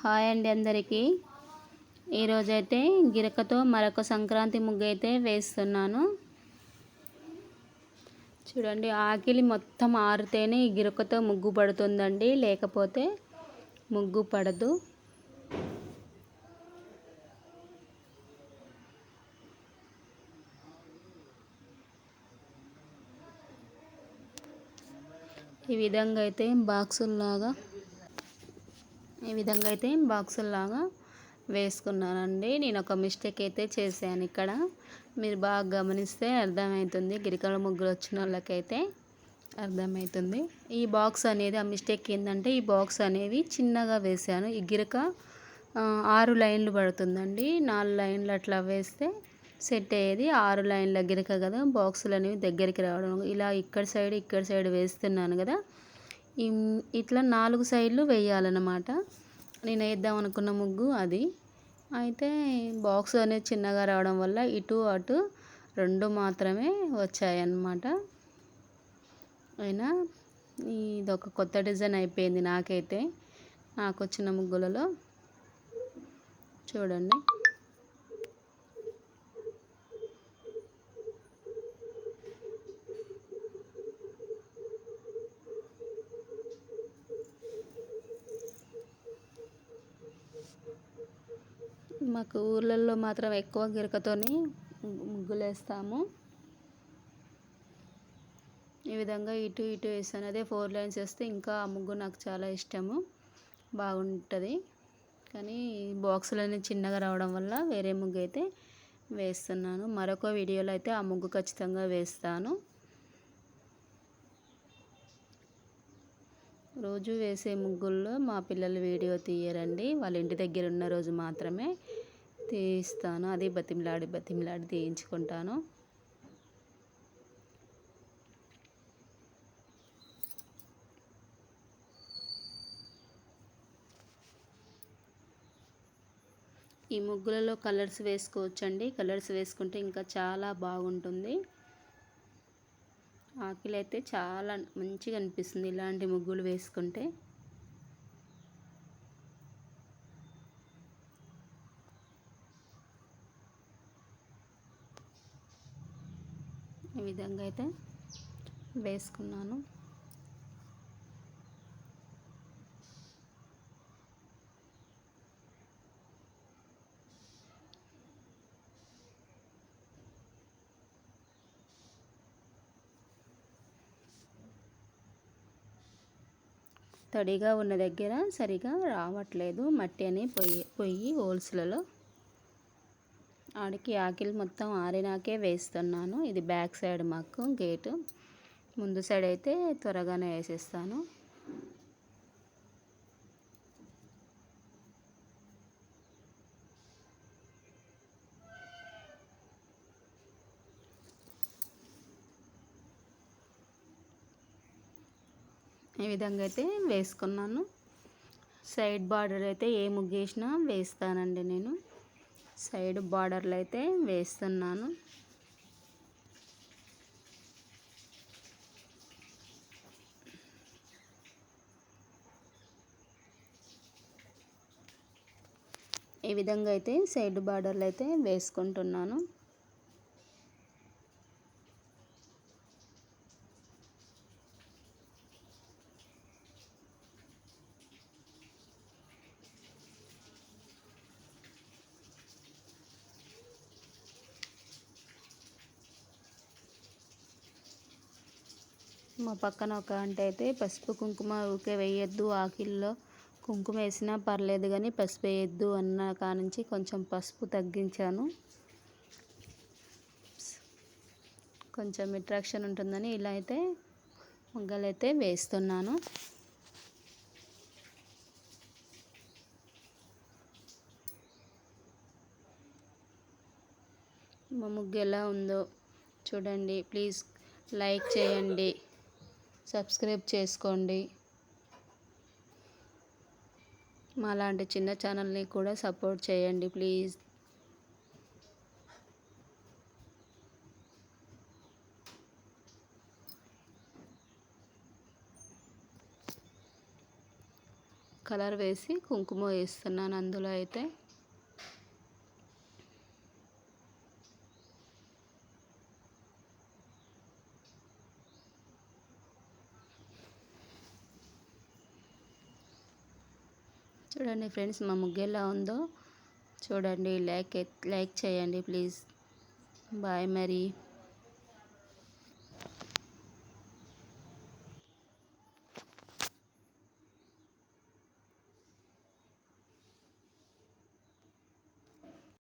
Hi అండి అందరికీ. ఈరోజైతే గిరకతో మరొక సంక్రాంతి ముగ్గు అయితే వేస్తున్నాను. చూడండి, ఆకిలి మొత్తం ఆరితేనే ఈ గిరకతో ముగ్గు పడుతుందండి, లేకపోతే ముగ్గు పడదు. ఈ విధంగా అయితే బాక్సుల్లాగా వేసుకున్నానండి. నేను ఒక మిస్టేక్ అయితే చేశాను ఇక్కడ. మీరు బాగా గమనిస్తే అర్థమవుతుంది, గిరికల ముగ్గులు వచ్చిన వాళ్ళకైతే అర్థమవుతుంది. ఈ బాక్స్ అనేది, ఆ మిస్టేక్ ఏంటంటే ఈ బాక్స్ అనేవి చిన్నగా వేసాను. ఈ గిరక 6 లైన్లు పడుతుందండి. 4 లైన్లు అట్లా వేస్తే సెట్ అయ్యేది. 6 లైన్ల గిరక కదా, బాక్సులు అనేవి దగ్గరికి రావడం. ఇలా ఇక్కడ సైడ్ వేస్తున్నాను కదా, ఇట్లా 4 సైడ్లు వేయాలన్నమాట. నేను వేద్దాం అనుకున్న ముగ్గు అది. అయితే బాక్స్ అనేది చిన్నగా రావడం వల్ల ఇటు అటు 2 మాత్రమే వచ్చాయన్నమాట. అయినా ఇదొక కొత్త డిజైన్ అయిపోయింది నాకైతే, నాకు వచ్చిన ముగ్గులలో. చూడండి, మాకు ఊర్లలో మాత్రం ఎక్కువ గిరకతోని ముగ్గులు వేస్తాము. ఈ విధంగా ఇటు ఇటు వేస్తాను. అదే 4 లైన్స్ వేస్తే ఇంకా ఆ ముగ్గు నాకు చాలా ఇష్టము, బాగుంటుంది. కానీ బాక్సులన్నీ చిన్నగా రావడం వల్ల వేరే ముగ్గు అయితే వేస్తున్నాను. మరొక వీడియోలో అయితే ఆ ముగ్గు ఖచ్చితంగా వేస్తాను. రోజు వేసే ముగ్గుల్లో మా పిల్లలు వీడియో తీయరండి, వాళ్ళ ఇంటి దగ్గర ఉన్న రోజు మాత్రమే తీస్తాను. అది బతిమలాడి తీయించుకుంటాను. ఈ ముగ్గులలో కలర్స్ వేసుకోవచ్చండి. కలర్స్ వేసుకుంటే ఇంకా చాలా బాగుంటుంది. ఆకిలి అయితే చాలా మంచిగా అనిపిస్తుంది ఇలాంటి ముగ్గులు వేసుకుంటే. ఈ విధంగా అయితే వేసుకున్నాను. తడిగా ఉన్న దగ్గర సరిగా రావట్లేదు, మట్టి అని పొయ్యి హోల్స్లలో. ఆడికి ఆకిలి మొత్తం ఆరినాకే వేస్తున్నాను. ఇది బ్యాక్ సైడ్ మాకు గేటు, ముందు సైడ్ అయితే త్వరగానే వేసేస్తాను. ఈ విధంగా అయితే వేసుకున్నాను. సైడ్ బార్డర్ అయితే ఏ ముగ్గు వేసినా వేస్తానండి నేను. సైడ్ బార్డర్లు అయితే వేస్తున్నాను. ఈ విధంగా అయితే సైడ్ బార్డర్లు అయితే వేసుకుంటున్నాను. మా పక్కన ఒక ఆంటీ అయితే పసుపు కుంకుమ ఊకే వేయొద్దు, ఆకిల్లో కుంకుమ వేసినా పర్లేదు కానీ పసుపు వేయద్దు అన్న కానుంచి కొంచెం పసుపు తగ్గించాను. కొంచెం అట్రాక్షన్ ఉంటుందని ఇలా అయితే ముగ్గలు అయితే వేస్తున్నాను. మా ముగ్గు ఎలా ఉందో చూడండి. ప్లీజ్ లైక్ చేయండి, సబ్స్క్రైబ్ చేసుకోండి. మాలాంటి చిన్న ఛానల్ని కూడా సపోర్ట్ చేయండి ప్లీజ్. కలర్ వేసి కుంకుమ వేస్తున్నాను అందులో అయితే. చూడండి ఫ్రెండ్స్, మా ముగ్గు ఎలా ఉందో చూడండి. లైక్ చేయండి ప్లీజ్. బాయ్ మరి.